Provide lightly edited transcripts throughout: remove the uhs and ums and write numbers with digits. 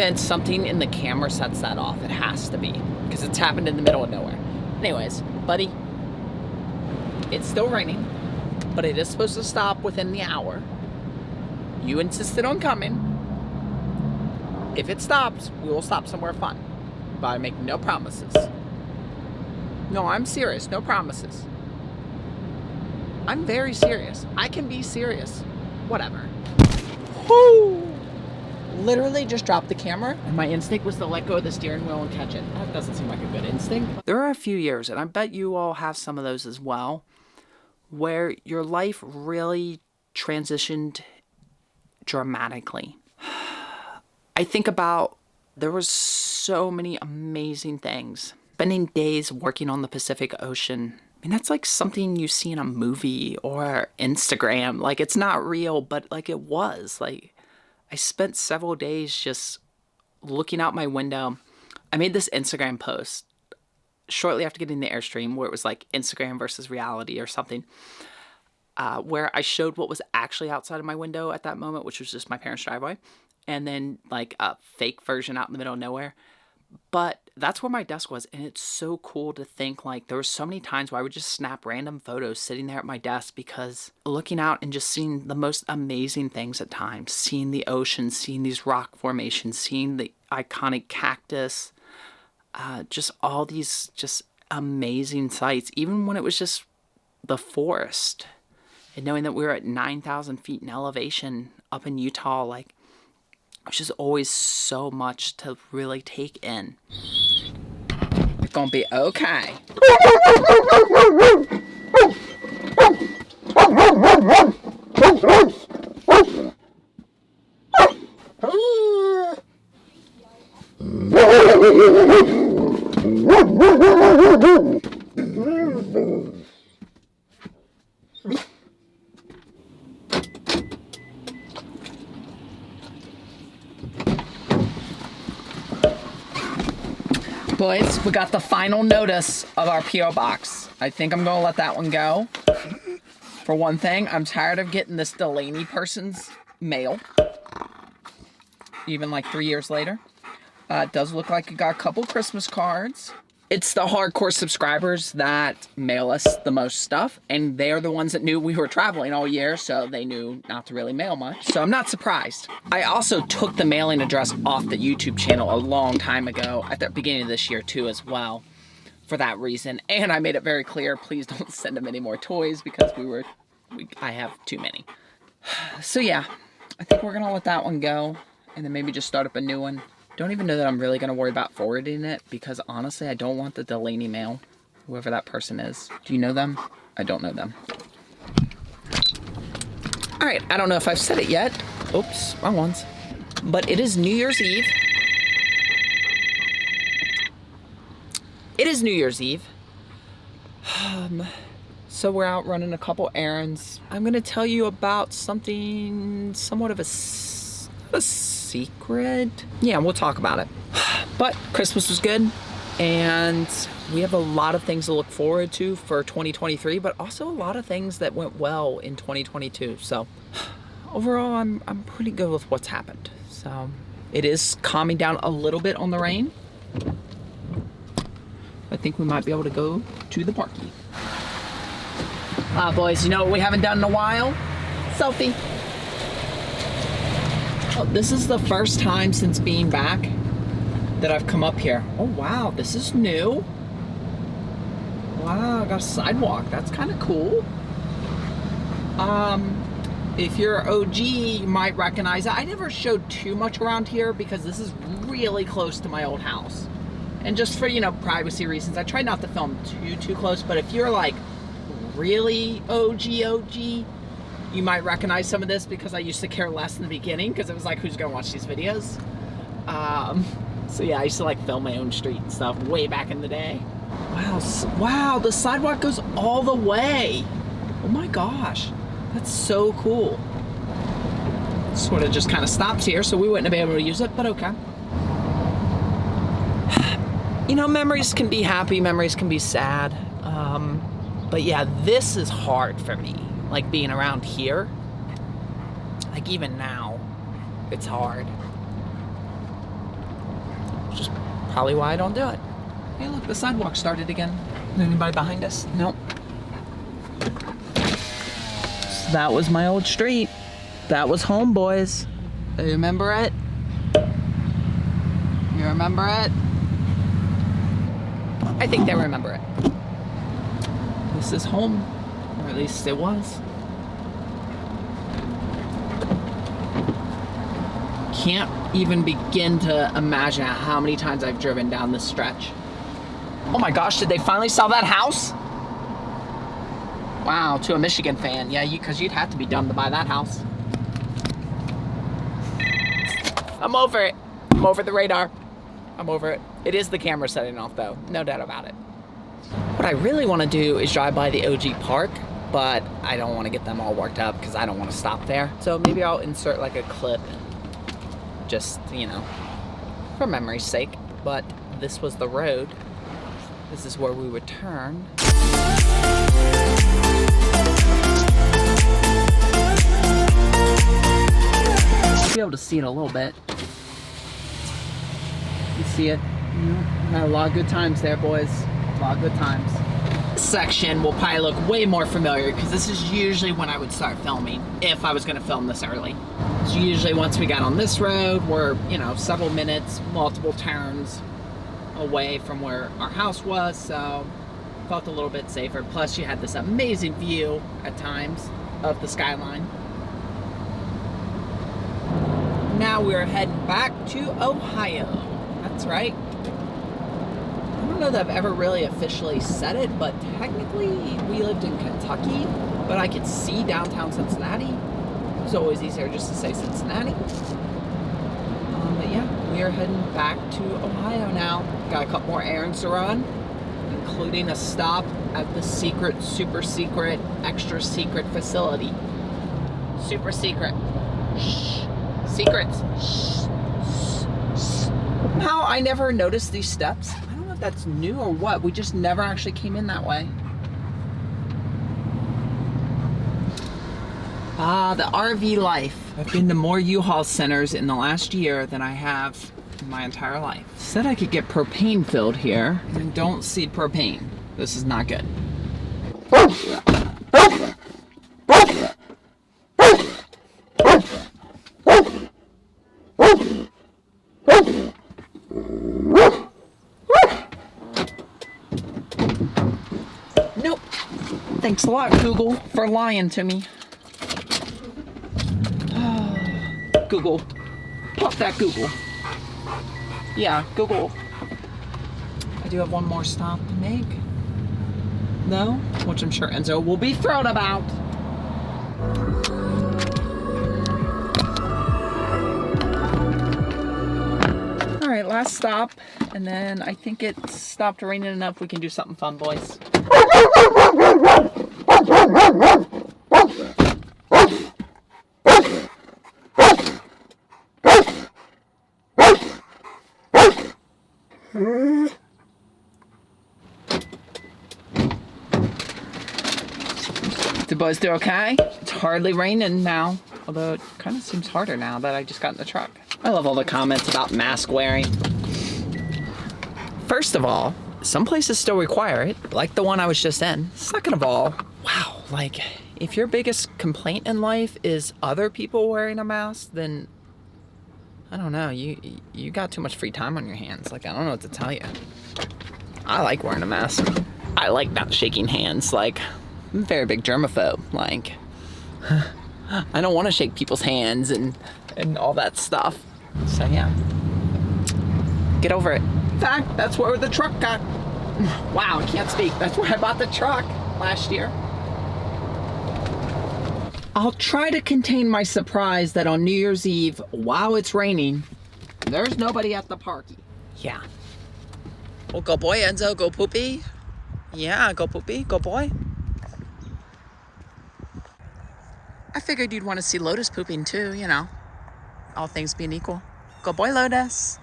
defense, something in the camera sets that off. It has to be, because it's happened in the middle of nowhere. Anyways, buddy, it's still raining, but it is supposed to stop within the hour. You insisted on coming. If it stops, we will stop somewhere fun. But I make no promises. No, I'm serious. No promises. I'm very serious. I can be serious. Whatever. Whoo! Literally just dropped the camera, and my instinct was to let go of the steering wheel and catch it. That doesn't seem like a good instinct. There are a few years, and I bet you all have some of those as well, where your life really transitioned dramatically. I think about, there was so many amazing things. Spending days working on the Pacific Ocean. I mean, that's like something you see in a movie or Instagram. Like, it's not real, but like it was. Like, I spent several days just looking out my window. I made this Instagram post shortly after getting the Airstream where it was like Instagram versus reality or something. Where I showed what was actually outside of my window at that moment, which was just my parents' driveway. And then like a fake version out in the middle of nowhere. But that's where my desk was, and it's so cool to think, like, there were so many times where I would just snap random photos sitting there at my desk, because looking out and just seeing the most amazing things at times, seeing the ocean, seeing these rock formations, seeing the iconic cactus, just all these just amazing sights, even when it was just the forest, and knowing that we were at 9,000 feet in elevation up in Utah, like, which is always so much to really take in. It's gonna be okay. Boys, we got the final notice of our P.O. box. I think I'm gonna let that one go. For one thing, I'm tired of getting this Delaney person's mail. Even like 3 years later. It does look like it got a couple Christmas cards. It's the hardcore subscribers that mail us the most stuff, and they're the ones that knew we were traveling all year, so they knew not to really mail much. So I'm not surprised. I also took the mailing address off the YouTube channel a long time ago, at the beginning of this year too as well, for that reason. And I made it very clear, please don't send them any more toys, because I have too many. So yeah, I think we're gonna let that one go, and then maybe just start up a new one. Don't even know that I'm really going to worry about forwarding it, because honestly, I don't want the Delaney mail, whoever that person is. Do you know them? I don't know them. All right, I don't know if I've said it yet. Oops, wrong ones. But it is New Year's Eve. It is New Year's Eve. So we're out running a couple errands. I'm going to tell you about something somewhat of a secret. Yeah, we'll talk about it. But Christmas was good, and we have a lot of things to look forward to for 2023, but also a lot of things that went well in 2022. So overall, I'm pretty good with what's happened. So it is calming down a little bit on the rain. I think we might be able to go to the parky. Boys, you know what we haven't done in a while? Selfie. Oh, this is the first time since being back that I've come up here. Oh wow, this is new. Wow, I got a sidewalk. That's kind of cool. If you're OG, you might recognize it. I never showed too much around here because this is really close to my old house. And just for, you know, privacy reasons, I try not to film too close, but if you're like really OG, you might recognize some of this because I used to care less in the beginning because it was like, who's gonna watch these videos? So yeah, I used to like film my own street and stuff way back in the day. Wow, the sidewalk goes all the way. Oh my gosh, that's so cool. Sort of just kind of stops here, so we wouldn't have been able to use it, but okay. You know, memories can be happy, memories can be sad. But yeah, this is hard for me. Like being around here, like even now, it's hard. Probably why I don't do it. Hey, look, the sidewalk started again. Is anybody behind us? Nope. So that was my old street. That was home, boys. You remember it? You remember it? I think they remember it. This is home, or at least it was. Can't even begin to imagine how many times I've driven down this stretch. Oh my gosh, did they finally sell that house? Wow, to a Michigan fan. Yeah, because you'd have to be dumb to buy that house. I'm over it. I'm over the radar. I'm over it. It is the camera setting off though, no doubt about it. What I really want to do is drive by the OG park, but I don't want to get them all worked up because I don't want to stop there. So maybe I'll insert like a clip, just, you know, for memory's sake. But this was the road. This is where we would turn. Be able to see it a little bit. You see it? Had a lot of good times there, boys. A lot of good times. This section will probably look way more familiar because this is usually when I would start filming, if I was going to film this early. So usually once we got on this road, we're, you know, several minutes, multiple turns away from where our house was, so felt a little bit safer. Plus you had this amazing view at times of the skyline. Now we're heading back to Ohio. That's right. I don't know that I've ever really officially said it, but technically we lived in Kentucky, but I could see downtown Cincinnati. It's always easier just to say Cincinnati. But yeah, we are heading back to Ohio now. Got a couple more errands to run, including a stop at the secret, super secret, extra secret facility. Super secret. Shh. Secrets. Shh. How I never noticed these steps. I don't know if that's new or what. We just never actually came in that way. Ah, the RV life. I've been to more U-Haul centers in the last year than I have in my entire life. Said I could get propane filled here, and don't see propane. This is not good. Nope. Thanks a lot, Google, for lying to me. Google. Pop that Google. Yeah, Google. I do have one more stop to make. No? Which I'm sure Enzo will be thrilled about. Alright, last stop. And then I think it stopped raining enough we can do something fun, boys. The boys do okay? It's hardly raining now, although it kind of seems harder now that I just got in the truck. I love all the comments about mask wearing. First of all, some places still require it, like the one I was just in. Second of all, wow, like if your biggest complaint in life is other people wearing a mask, then I don't know, you got too much free time on your hands. Like, I don't know what to tell you. I like wearing a mask. I like not shaking hands. Like, I'm a very big germaphobe. Like, I don't want to shake people's hands and all that stuff. So yeah, get over it. In fact, that's where the truck got. Wow, I can't speak. That's where I bought the truck last year. I'll try to contain my surprise that on New Year's Eve, while it's raining, there's nobody at the party. Yeah. Well, go boy, Enzo, go poopy. Yeah, go poopy, go boy. I figured you'd want to see Lotus pooping too, you know, all things being equal. Go boy, Lotus.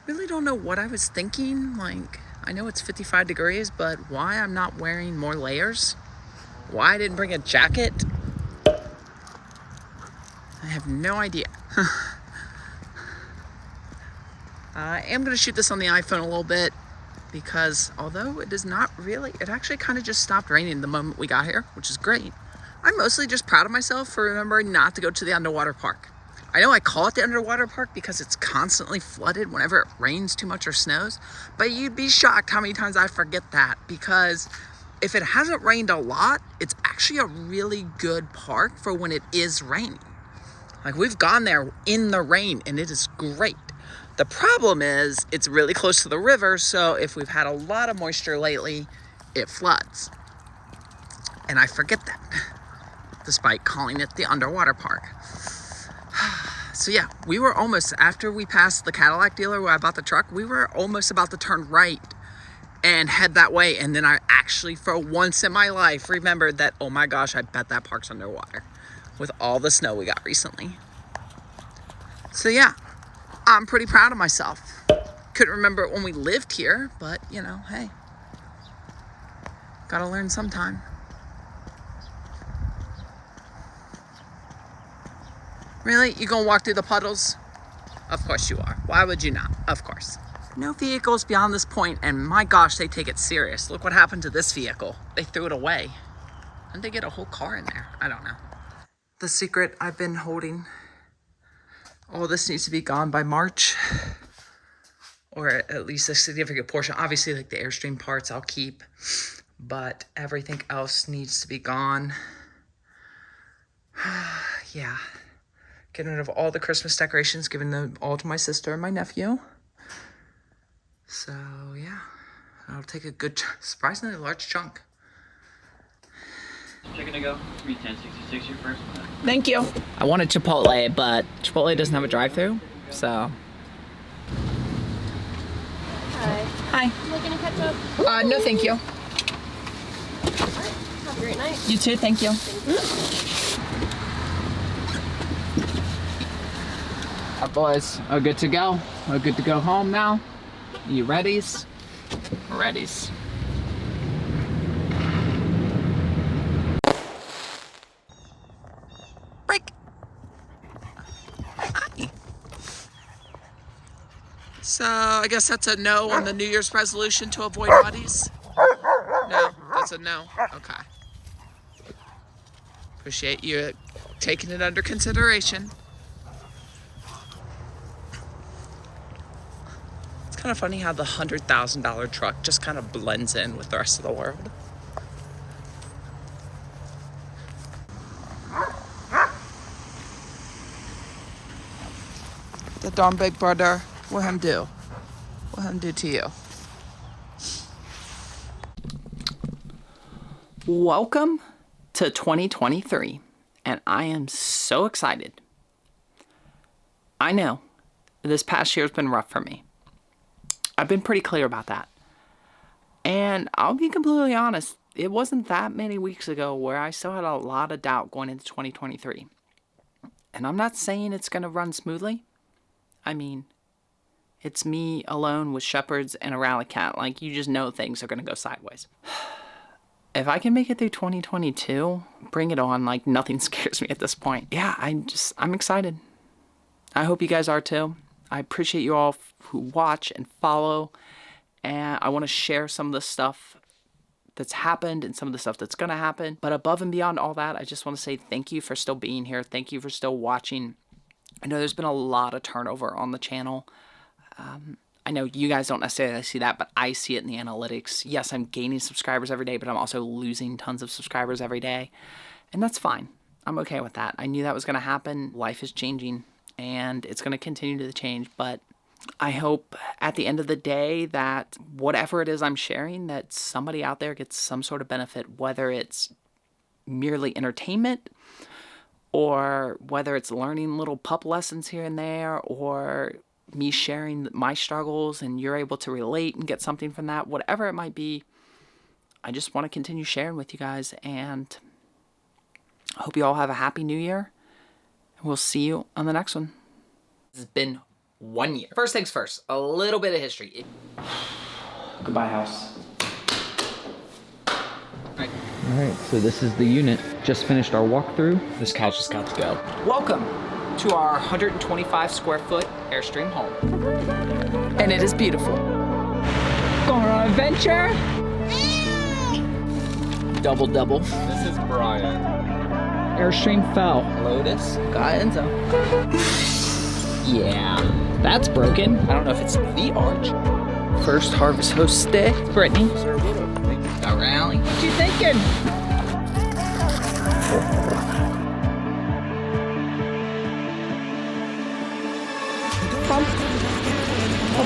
Really don't know what I was thinking. Like, I know it's 55 degrees, but why I'm not wearing more layers? Why I didn't bring a jacket? I have no idea. I am going to shoot this on the iPhone a little bit because although it is not really, it actually kind of just stopped raining the moment we got here, which is great. I'm mostly just proud of myself for remembering not to go to the underwater park. I know I call it the underwater park because it's constantly flooded whenever it rains too much or snows, but you'd be shocked how many times I forget that, because if it hasn't rained a lot, it's actually a really good park for when it is raining. Like, we've gone there in the rain and it is great. The problem is it's really close to the river, so if we've had a lot of moisture lately, it floods. And I forget that, despite calling it the underwater park. So yeah, we were almost, after we passed the Cadillac dealer where I bought the truck, we were almost about to turn right and head that way. And then I actually, for once in my life, remembered that, oh my gosh, I bet that park's underwater with all the snow we got recently. So yeah, I'm pretty proud of myself. Couldn't remember it when we lived here, but you know, hey, gotta learn sometime. Really? You gonna walk through the puddles? Of course you are. Why would you not? Of course. No vehicles beyond this point, and my gosh, they take it serious. Look what happened to this vehicle. They threw it away. Didn't they get a whole car in there? I don't know. The secret I've been holding. All this needs to be gone by March. Or at least a significant portion. Obviously, like the Airstream parts I'll keep. But everything else needs to be gone. Yeah. Getting rid of all the Christmas decorations, giving them all to my sister and my nephew. So, yeah. I'll take a good, surprisingly large chunk. Chicken to go, 31066, your first one. Thank you. I wanted Chipotle, but Chipotle doesn't have a drive-thru, so. Hi. Hi. You looking to catch up? No, thank you. Alright, have a great night. You too, thank you. Our boys are good to go. We're good to go home now. You readies? Readies. Break. Hi. So I guess that's a no on the New Year's resolution to avoid buddies. No, that's a no. Okay. Appreciate you taking it under consideration. Kind of funny how the $100,000 truck just kind of blends in with the rest of the world. The darn big brother, what him do? What him do to you? Welcome to 2023, and I am so excited. I know this past year has been rough for me. I've been pretty clear about that. And I'll be completely honest, it wasn't that many weeks ago where I still had a lot of doubt going into 2023. And I'm not saying it's going to run smoothly. I mean, it's me alone with shepherds and a rally cat. Like, you just know things are going to go sideways. If I can make it through 2022, bring it on. Like, nothing scares me at this point. Yeah, I'm excited. I hope you guys are too. I appreciate you all who watch and follow, and I want to share some of the stuff that's happened and some of the stuff that's going to happen. But above and beyond all that, I just want to say thank you for still being here. Thank you for still watching. I know there's been a lot of turnover on the channel. I know you guys don't necessarily see that, but I see it in the analytics. Yes, I'm gaining subscribers every day, but I'm also losing tons of subscribers every day, and that's fine. I'm okay with that. I knew that was going to happen. Life is changing. And it's going to continue to change, but I hope at the end of the day that whatever it is I'm sharing, that somebody out there gets some sort of benefit, whether it's merely entertainment or whether it's learning little pup lessons here and there, or me sharing my struggles and you're able to relate and get something from that, whatever it might be. I just want to continue sharing with you guys, and I hope you all have a happy new year. We'll see you on the next one. This has been 1 year. First things first, a little bit of history. Goodbye, house. All right, so this is the unit. Just finished our walkthrough. This couch just got to go. Welcome to our 125 square foot Airstream home. And it is beautiful. Going on an adventure. Double. This is Brian. Airstream fell. Lotus got Enzo. Yeah, that's broken. I don't know if it's the arch. First harvest host day. Brittany. Got Rally. What you thinking? Pump.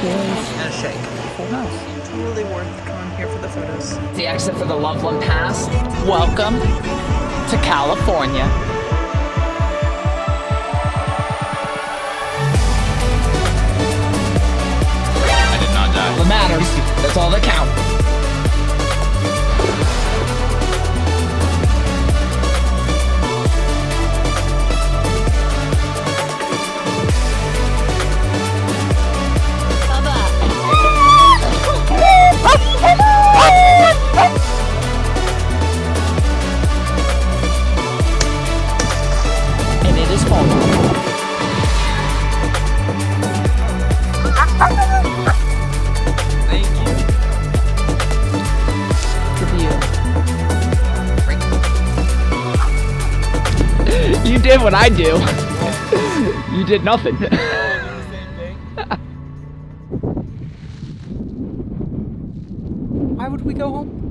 And a shake. Full house. Totally worth coming here for the photos. The exit for the Loveland Pass. Welcome to California. I did not die. What matters? That's all that counts. And it is home. Thank you. You did what I do. You did nothing. Why would we go home?